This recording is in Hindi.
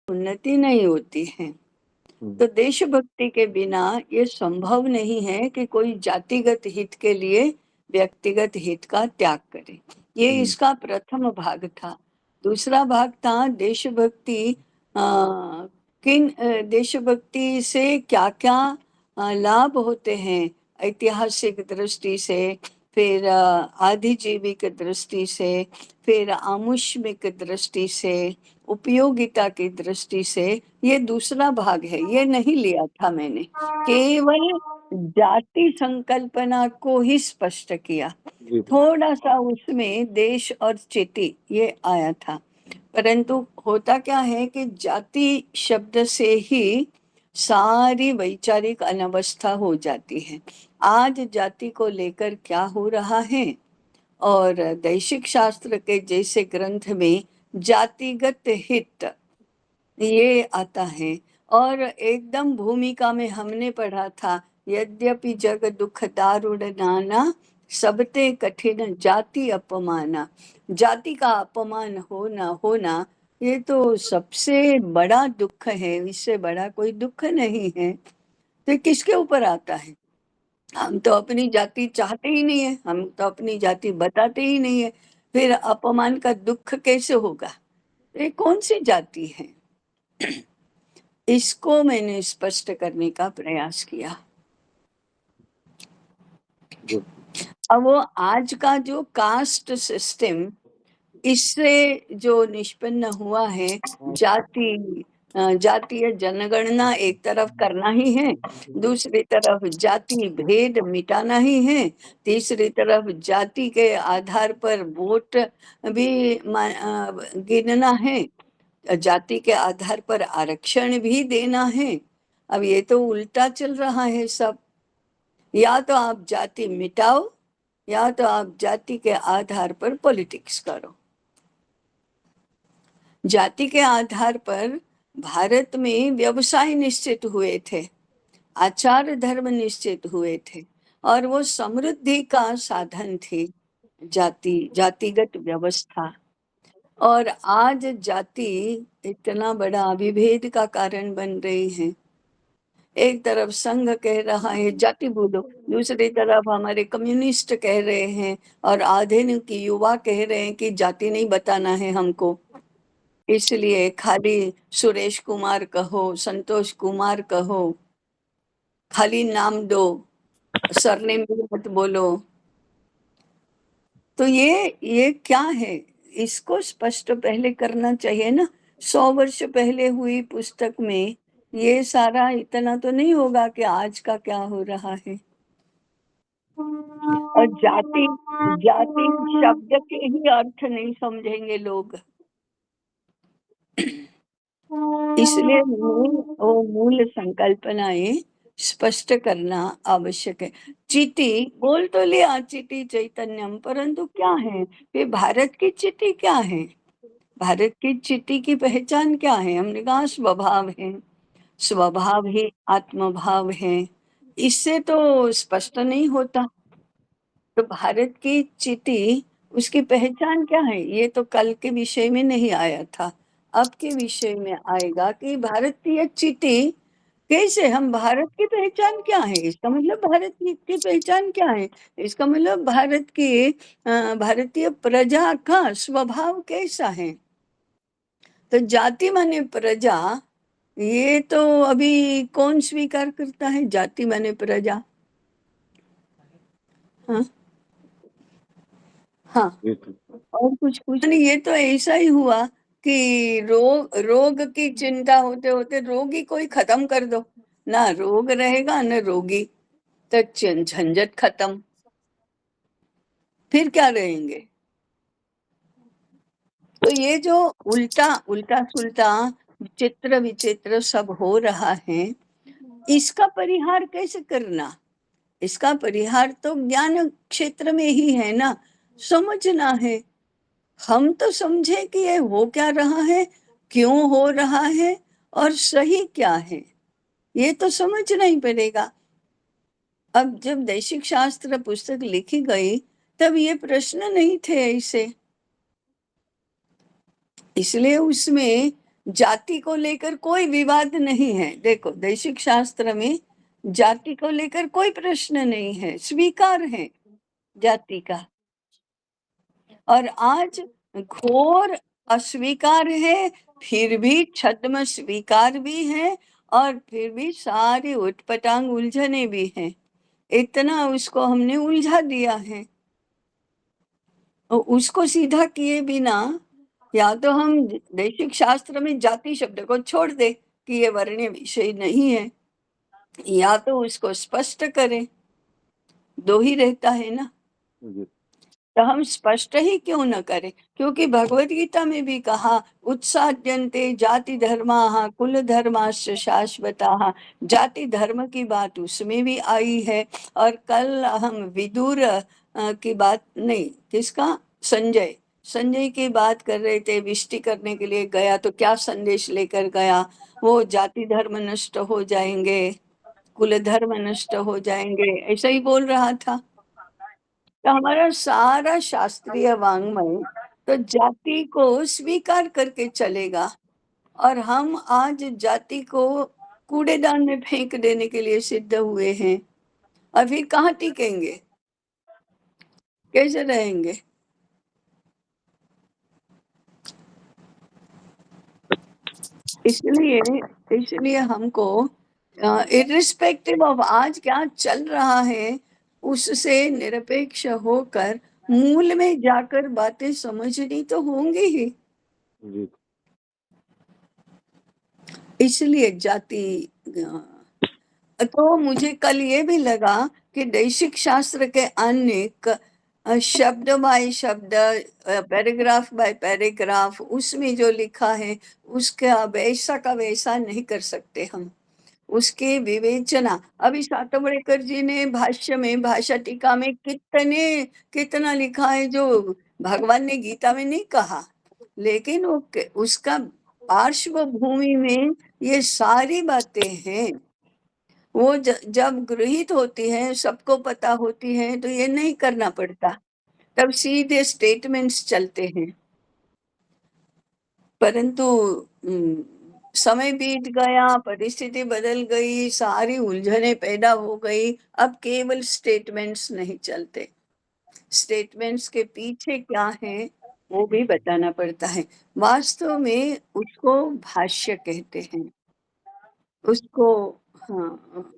उन्नति नहीं होती है। तो देशभक्ति के बिना ये संभव नहीं है कि कोई जातिगत हित के लिए व्यक्तिगत हित का त्याग करे। ये इसका प्रथम भाग था। दूसरा भाग था देशभक्ति। देशभक्ति से क्या क्या लाभ होते हैं ऐतिहासिक दृष्टि से, फिर आधिजीविक दृष्टि से, फिर आमुष्मिक दृष्टि से, उपयोगिता की दृष्टि से। ये दूसरा भाग है, ये नहीं लिया था मैंने, केवल जाति संकल्पना को ही स्पष्ट किया। थोड़ा सा उसमें देश और चिति ये आया था, परंतु होता क्या है कि जाति शब्द से ही सारी वैचारिक अनवस्था हो जाती है। आज जाति को लेकर क्या हो रहा है, और दैशिक शास्त्र के जैसे ग्रंथ में जातिगत हित ये आता है। और एकदम भूमिका में हमने पढ़ा था, यद्यपि जग दुख दारुण नाना, सबते कठिन जाति अपमाना। जाति का अपमान होना ये तो सबसे बड़ा दुख है, इससे बड़ा कोई दुख नहीं है। तो किसके ऊपर आता है? हम तो अपनी जाति चाहते ही नहीं है, हम तो अपनी जाति बताते ही नहीं है, फिर अपमान का दुख कैसे होगा? ये कौन सी जाति है? इसको मैंने स्पष्ट करने का प्रयास किया। अब वो आज का जो कास्ट सिस्टम, इससे जो निष्पन्न हुआ है, जातीय जनगणना एक तरफ करना ही है, दूसरी तरफ जाति भेद मिटाना ही है, तीसरी तरफ जाति के आधार पर वोट भी गिनना है, जाति के आधार पर आरक्षण भी देना है। अब ये तो उल्टा चल रहा है सब। या तो आप जाति मिटाओ, या तो आप जाति के आधार पर पॉलिटिक्स करो। जाति के आधार पर भारत में व्यवसाय निश्चित हुए थे, आचार धर्म निश्चित हुए थे, और वो समृद्धि का साधन थी जातिगत व्यवस्था। और आज जाति इतना बड़ा विभेद का कारण बन रही है। एक तरफ संघ कह रहा है जाति बोलो, दूसरी तरफ हमारे कम्युनिस्ट कह रहे हैं, और आधुनिक युवा कह रहे हैं कि जाति नहीं बताना है हमको, इसलिए खाली सुरेश कुमार कहो, संतोष कुमार कहो, खाली नाम दो, सरनेम भी मत बोलो। तो ये क्या है? इसको स्पष्ट पहले करना चाहिए ना। 100 वर्ष पहले हुई पुस्तक में ये सारा इतना तो नहीं होगा कि आज का क्या हो रहा है। और जाति जाति शब्द के ही अर्थ नहीं समझेंगे लोग, इसलिए मूल संकल्पनाएं स्पष्ट करना आवश्यक है। चिति बोल तो लिया, चिति चैतन्यम, परंतु क्या है ये? भारत की चिति क्या है? भारत की चिति की पहचान क्या है? हमने कहा स्वभाव है, स्वभाव ही आत्मभाव है। इससे तो स्पष्ट नहीं होता। तो भारत की चिति, उसकी पहचान क्या है? ये तो कल के विषय में नहीं आया था, अब के विषय में आएगा कि भारतीय चिति कैसे, हम भारत की पहचान क्या है, इसका मतलब भारत की पहचान क्या है, इसका मतलब भारत की भारतीय प्रजा का स्वभाव कैसा है। तो जाति माने प्रजा, ये तो अभी कौन स्वीकार करता है? जाति माने प्रजा। हाँ हाँ, और कुछ नहीं। ये तो ऐसा ही हुआ कि रोग की चिंता होते होते रोग ही कोई खत्म कर दो, ना रोग रहेगा ना रोगी, तो झंझट खत्म, फिर क्या रहेंगे? तो ये जो उल्टा उल्टा सुल्टा चित्र विचित्र सब हो रहा है, इसका परिहार कैसे करना? इसका परिहार तो ज्ञान क्षेत्र में ही है ना, समझना है। हम तो समझे कि ये हो क्या रहा है, क्यों हो रहा है, और सही क्या है, ये तो समझना ही पड़ेगा। अब जब दैशिक शास्त्र पुस्तक लिखी गई तब ये प्रश्न नहीं थे ऐसे, इसलिए उसमें जाति को लेकर कोई विवाद नहीं है। देखो, दैशिक शास्त्र में जाति को लेकर कोई प्रश्न नहीं है, स्वीकार है जाति का। और आज घोर अस्वीकार है, फिर भी छद्म स्वीकार भी है, और फिर भी सारी उटपटांग उलझने भी हैं। इतना उसको हमने उलझा दिया है। उसको सीधा किए बिना या तो हम दैशिक शास्त्र में जाति शब्द को छोड़ दे कि ये वर्ण्य विषय नहीं है, या तो उसको स्पष्ट करें, दो ही रहता है ना। जी। तो हम स्पष्ट ही क्यों न करें, क्योंकि भगवत गीता में भी कहा उत्साद्यन्ते जाति धर्माः कुल धर्माश्च शाश्वताः। जाति धर्म की बात उसमें भी आई है। और कल हम विदुर की बात नहीं, किसका, संजय, संजय की बात कर रहे थे। विष्टि करने के लिए गया तो क्या संदेश लेकर गया, वो जाति धर्म नष्ट हो जाएंगे, कुल धर्म नष्ट हो जाएंगे, ऐसा ही बोल रहा था। तो हमारा सारा शास्त्रीय वाङ्मय तो जाति को स्वीकार करके चलेगा, और हम आज जाति को कूड़ेदान में फेंक देने के लिए सिद्ध हुए हैं। और फिर कहाँ टिकेंगे, कैसे रहेंगे? इसलिए इसलिए हमको इर्रिस्पेक्टिव ऑफ आज क्या चल रहा है, उससे निरपेक्ष होकर मूल में जाकर बातें समझनी तो होंगी ही। जी। इसलिए जाति तो मुझे कल ये भी लगा कि दैशिक शास्त्र के अनेक शब्द बाय शब्द, पैराग्राफ बाय पैराग्राफ, उसमें जो लिखा है उसका वैसा का वैसा नहीं कर सकते हम। उसके विवेचना, अभी सातवड़ेकर जी ने भाष्य में, भाषा टीका में कितना लिखा है जो भगवान ने गीता में नहीं कहा, लेकिन वो उसका पार्श्वभूमि में ये सारी बातें हैं। वो जब गृहीत होती है, सबको पता होती है, तो ये नहीं करना पड़ता, तब सीधे स्टेटमेंट्स चलते हैं। परंतु समय बीत गया, परिस्थिति बदल गई, सारी उलझने पैदा हो गई, अब केवल स्टेटमेंट्स नहीं चलते। स्टेटमेंट्स के पीछे क्या है वो भी बताना पड़ता है। वास्तव में उसको भाष्य कहते हैं, उसको, हाँ,